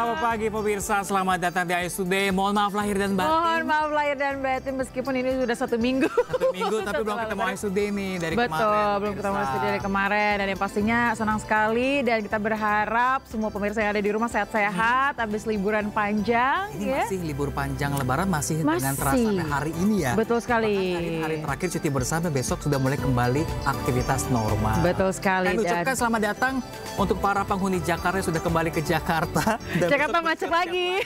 Selamat pagi pemirsa, selamat datang di Ice Today. Mohon maaf lahir dan batin. Mohon maaf lahir dan batin meskipun ini sudah 1 minggu. 1 minggu tapi belum ketemu Ice Today nih dari kemarin. Betul, belum ketemu Ice Today dari kemarin. Dan yang pastinya senang sekali dan kita berharap semua pemirsa yang ada di rumah sehat-sehat habis liburan panjang. Ini masih libur panjang lebaran masih dengan terasa sampai hari ini ya. Betul sekali. Hari terakhir cuti bersama, besok sudah mulai kembali aktivitas normal. Betul sekali. Dan ucapkan selamat datang untuk para penghuni Jakarta yang sudah kembali ke Jakarta. Dan Jakarta macet lagi.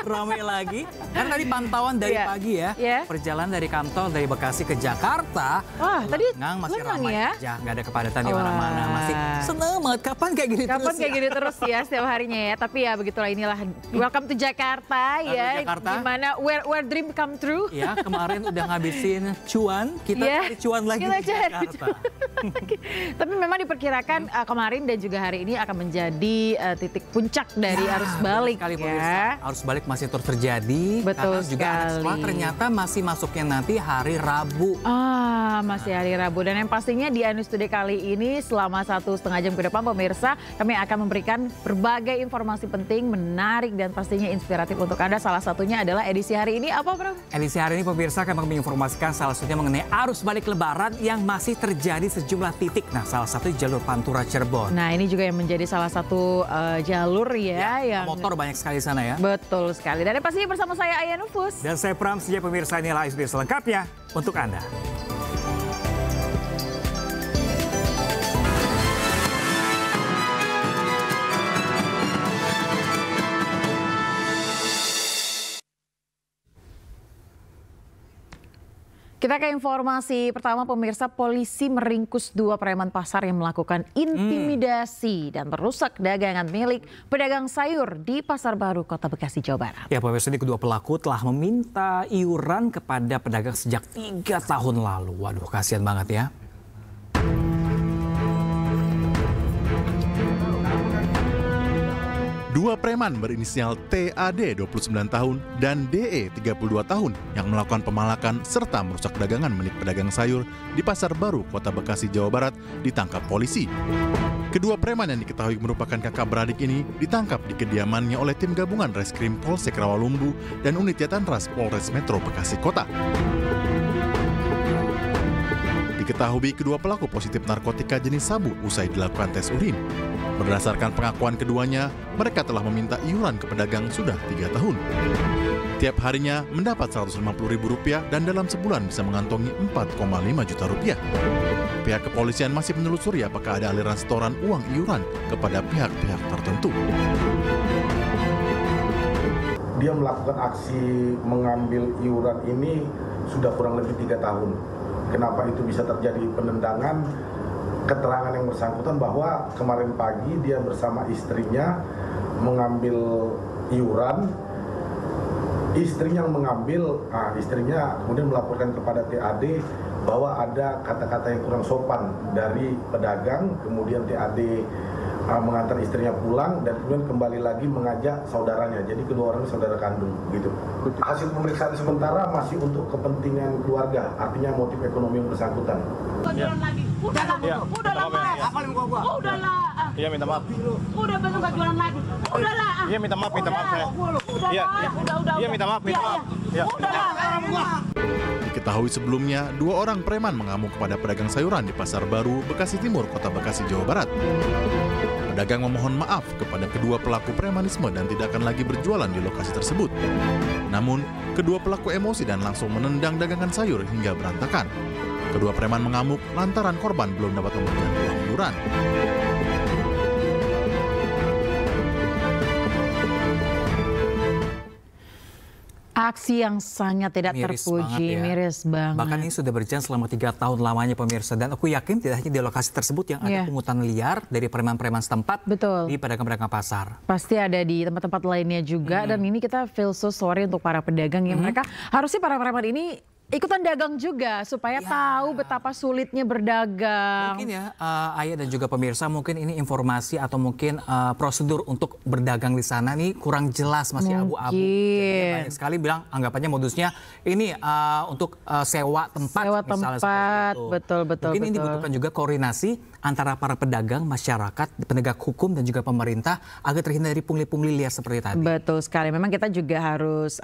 Ramai lagi. Kan tadi pantauan dari pagi ya. Perjalanan dari kantor dari Bekasi ke Jakarta. Wah, tadi masih ramai ya? aja. Nggak ada kepadatan di mana-mana. Masih seneng banget. Kapan kayak gini terus? Kapan kayak gini terus ya setiap harinya ya. Tapi ya begitulah, inilah welcome to Jakarta ya. Jakarta. Gimana where dream come true. Ya, kemarin udah ngabisin cuan. Kita cari cuan lagi di Jakarta. Tapi memang diperkirakan kemarin dan juga hari ini akan menjadi titik puncak dari arus balik ya. Arus balik masih terus terjadi. Betul karena juga anak sekolah ternyata masih masuknya nanti hari Rabu. Masih hari Rabu. Dan yang pastinya di Ice Today kali ini selama 1,5 jam ke depan pemirsa, kami akan memberikan berbagai informasi penting, menarik dan pastinya inspiratif untuk Anda. Salah satunya adalah edisi hari ini apa, Bro? Edisi hari ini pemirsa akan menginformasikan salah satunya mengenai arus balik lebaran yang masih terjadi sejumlah titik. Nah, salah satu jalur Pantura Cirebon. Nah, ini juga yang menjadi salah satu jalur yang motor banyak sekali sana ya. Betul sekali. Dan pastinya bersama saya Aya Nufus. Dan saya Pram, sejak pemirsa inilah Ice Today selengkapnya untuk Anda. Kita ke informasi pertama pemirsa, polisi meringkus 2 preman pasar yang melakukan intimidasi dan merusak dagangan milik pedagang sayur di Pasar Baru, Kota Bekasi, Jawa Barat. Ya pemirsa, ini kedua pelaku telah meminta iuran kepada pedagang sejak 3 tahun lalu. Waduh, kasihan banget ya. Dua preman berinisial TAD 29 tahun dan DE 32 tahun yang melakukan pemalakan serta merusak dagangan milik pedagang sayur di Pasar Baru, Kota Bekasi, Jawa Barat ditangkap polisi. Kedua preman yang diketahui merupakan kakak beradik ini ditangkap di kediamannya oleh tim gabungan Reskrim Polsek Rawalumbu dan Unit Jatanras Polres Metro Bekasi Kota. Diketahui kedua pelaku positif narkotika jenis sabu usai dilakukan tes urin. Berdasarkan pengakuan keduanya, mereka telah meminta iuran ke pedagang sudah 3 tahun. Tiap harinya mendapat Rp150.000 dan dalam sebulan bisa mengantongi Rp4,5 juta. Pihak kepolisian masih menelusuri apakah ada aliran setoran uang iuran kepada pihak-pihak tertentu. Dia melakukan aksi mengambil iuran ini sudah kurang lebih 3 tahun. Kenapa itu bisa terjadi penendangan? Keterangan yang bersangkutan bahwa kemarin pagi dia bersama istrinya mengambil iuran. Istrinya yang mengambil, istrinya kemudian melaporkan kepada TAD bahwa ada kata-kata yang kurang sopan dari pedagang. Kemudian TAD mengantar istrinya pulang dan kemudian kembali lagi mengajak saudaranya. Jadi kedua orang saudara kandung gitu. Hasil pemeriksaan sementara masih untuk kepentingan keluarga, artinya motif ekonomi yang bersangkutan. Udahlah. Iya, minta maaf. Udah besok gak jualan lagi. Udahlah. Iya, minta maaf saya. Iya, iya, minta maaf. Iya. Udahlah. Diketahui sebelumnya, 2 orang preman mengamuk kepada pedagang sayuran di Pasar Baru, Bekasi Timur, Kota Bekasi, Jawa Barat. Pedagang memohon maaf kepada kedua pelaku premanisme dan tidak akan lagi berjualan di lokasi tersebut. Namun, kedua pelaku emosi dan langsung menendang dagangan sayur hingga berantakan. Kedua preman mengamuk lantaran korban belum dapat memberikan uang iuran. Aksi yang sangat tidak terpuji, miris banget. Bahkan ini sudah berjalan selama 3 tahun lamanya pemirsa. Dan aku yakin tidak hanya di lokasi tersebut yang ada pungutan liar dari preman-preman setempat. Betul. Di pedagang-pedagang pasar. Pasti ada di tempat-tempat lainnya juga. Dan ini kita feel so sorry untuk para pedagang yang mereka harusnya para preman ini ikutan dagang juga supaya tahu betapa sulitnya berdagang. Mungkin ya Ayah dan juga pemirsa, mungkin ini informasi atau mungkin prosedur untuk berdagang di sana nih kurang jelas, masih abu-abu. Jadi banyak sekali bilang anggapannya modusnya ini untuk sewa tempat. Sewa tempat, betul. Mungkin ini dibutuhkan juga koordinasi antara para pedagang, masyarakat, penegak hukum dan juga pemerintah agar terhindar dari pungli-pungli liar seperti tadi. Betul sekali. Memang kita juga harus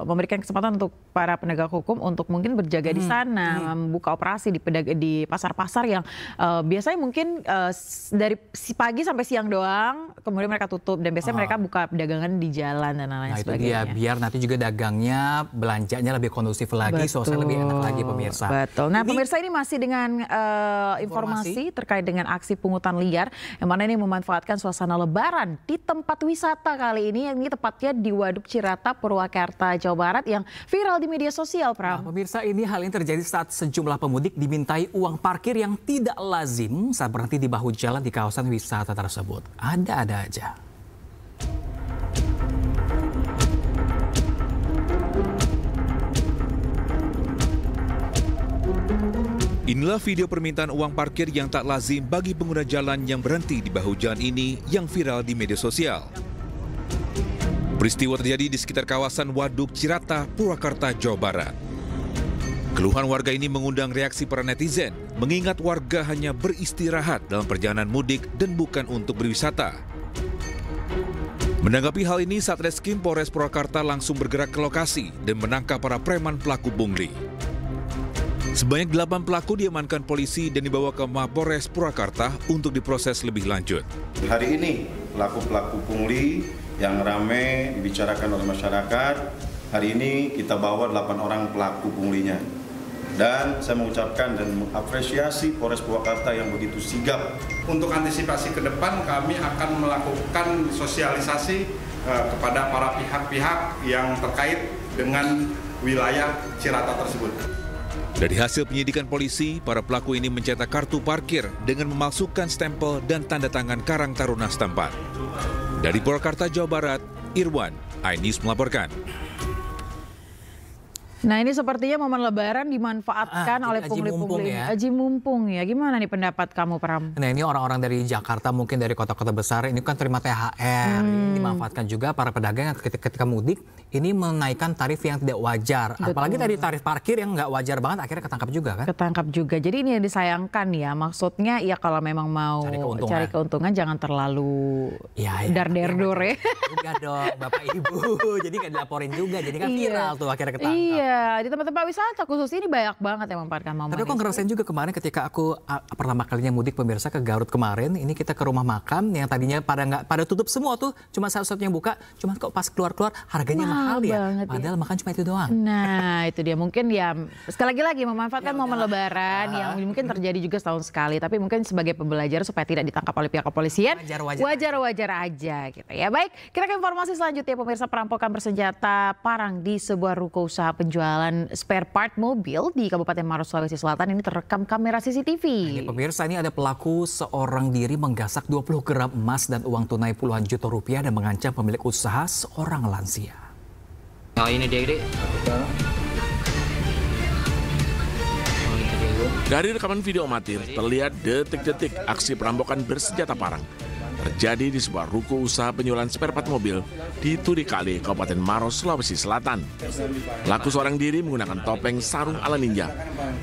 memberikan kesempatan untuk para penegak hukum untuk mungkin berjaga di sana, membuka operasi di pasar-pasar yang biasanya mungkin dari pagi sampai siang doang, kemudian mereka tutup dan biasanya mereka buka dagangan di jalan dan lain-lain sebagainya. Itu dia, biar nanti juga dagangnya, belanjanya lebih kondusif lagi, suasana lebih enak lagi pemirsa. Betul. Nah pemirsa, ini masih dengan informasi terkait dengan aksi pungutan liar yang mana ini memanfaatkan suasana lebaran di tempat wisata kali ini, yang ini tepatnya di Waduk Cirata, Purwakarta, Jawa Barat yang viral di media sosial, Pram. Nah, pemirsa, ini hal ini terjadi saat sejumlah pemudik dimintai uang parkir yang tidak lazim saat berhenti di bahu jalan di kawasan wisata tersebut. Ada-ada aja. Inilah video permintaan uang parkir yang tak lazim bagi pengguna jalan yang berhenti di bahu jalan ini yang viral di media sosial. Peristiwa terjadi di sekitar kawasan Waduk Cirata, Purwakarta, Jawa Barat. Keluhan warga ini mengundang reaksi para netizen, mengingat warga hanya beristirahat dalam perjalanan mudik dan bukan untuk berwisata. Menanggapi hal ini, Satreskrim Polres Purwakarta langsung bergerak ke lokasi dan menangkap para preman pelaku pungli. Sebanyak 8 pelaku diamankan polisi dan dibawa ke Mapolres Purwakarta untuk diproses lebih lanjut. Hari ini pelaku-pelaku pungli yang ramai dibicarakan oleh masyarakat, hari ini kita bawa 8 orang pelaku punglinya. Dan saya mengucapkan dan mengapresiasi Polres Purwakarta yang begitu sigap. Untuk antisipasi ke depan, kami akan melakukan sosialisasi kepada para pihak-pihak yang terkait dengan wilayah Cirata tersebut. Dari hasil penyidikan polisi, para pelaku ini mencetak kartu parkir dengan memalsukan stempel dan tanda tangan Karang Taruna setempat. Dari Purwakarta, Jawa Barat, Irwan, iNews melaporkan. Nah ini sepertinya momen lebaran dimanfaatkan oleh pungli-pungli. Aji mumpung ya. Gimana nih pendapat kamu, Pram? Nah ini orang-orang dari Jakarta, mungkin dari kota-kota besar, ini kan terima THR. Ini dimanfaatkan juga para pedagang yang ketika mudik, ini menaikkan tarif yang tidak wajar. Betul. Apalagi tadi tarif parkir yang nggak wajar banget, akhirnya ketangkap juga kan? Ketangkap juga. Jadi ini yang disayangkan ya. Maksudnya ya kalau memang mau cari keuntungan jangan terlalu dar-der-dor ya. Juga dong Bapak Ibu. Jadi nggak dilaporin juga. Jadi kan viral tuh akhirnya ketangkap. Iya, di tempat-tempat wisata khusus ini banyak banget yang memanfaatkan momen. Tapi aku ngerasain juga kemarin ketika aku pertama kalinya mudik pemirsa ke Garut kemarin, ini kita ke rumah makan yang tadinya pada tutup semua tuh, cuma satu-satunya yang buka, cuma kok pas keluar harganya mahal ya. Padahal makan cuma itu doang. Nah, itu dia mungkin ya sekali lagi memanfaatkan momen lebaran yang mungkin terjadi juga setahun sekali, tapi mungkin sebagai pembelajaran supaya tidak ditangkap oleh pihak kepolisian. Wajar-wajar aja gitu ya. Baik, kita ke informasi selanjutnya pemirsa. Perampokan bersenjata parang di sebuah ruko usaha penjualan spare part mobil di Kabupaten Maros, Sulawesi Selatan ini terekam kamera CCTV. Ini pemirsa, ini ada pelaku seorang diri menggasak 20 gram emas dan uang tunai puluhan juta rupiah dan mengancam pemilik usaha seorang lansia. Oh ini dia, Dek. Dari rekaman video amatir terlihat detik-detik aksi perampokan bersenjata parang terjadi di sebuah ruko usaha penjualan spare part mobil di Turikale, Kabupaten Maros, Sulawesi Selatan. Pelaku seorang diri menggunakan topeng sarung ala ninja,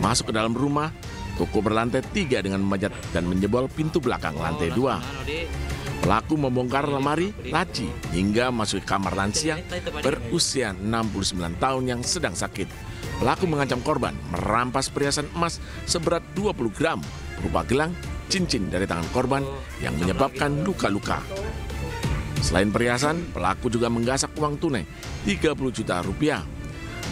masuk ke dalam rumah toko berlantai 3 dengan memanjat dan menjebol pintu belakang lantai 2. Pelaku membongkar lemari, laci, hingga masuk ke kamar lansia berusia 69 tahun yang sedang sakit. Pelaku mengancam korban merampas perhiasan emas seberat 20 gram berupa gelang, cincin dari tangan korban yang menyebabkan luka-luka. Selain perhiasan, pelaku juga menggasak uang tunai 30 juta rupiah.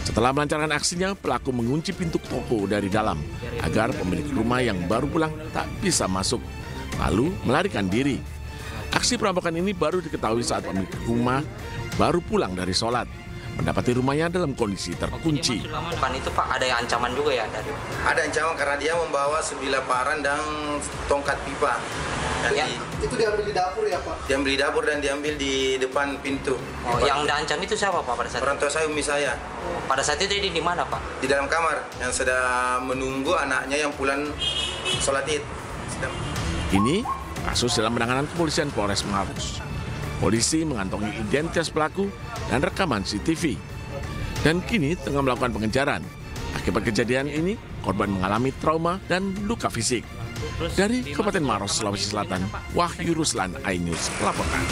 Setelah melancarkan aksinya, pelaku mengunci pintu toko dari dalam agar pemilik rumah yang baru pulang tak bisa masuk, lalu melarikan diri. Aksi perampokan ini baru diketahui saat pemilik rumah baru pulang dari sholat, mendapati rumahnya dalam kondisi terkunci. Bukan itu Pak, ada yang ancaman juga ya? Ada ancaman karena dia membawa sebilah parang dan tongkat pipa. Ya. Itu diambil di dapur ya Pak? Diambil di dapur dan diambil di depan pintu. Oh, yang diancam itu siapa Pak pada saat itu? Orang tua saya, umi saya. Pada saat itu di mana Pak? Di dalam kamar yang sedang menunggu anaknya yang pulang sholat Id. Ini kasus dalam penanganan kepolisian Polres Maros. Polisi mengantongi identitas pelaku dan rekaman CCTV. Dan kini tengah melakukan pengejaran. Akibat kejadian ini, korban mengalami trauma dan luka fisik. Dari Kabupaten Maros, Sulawesi Selatan, Wahyu Ruslan, iNews melaporkan.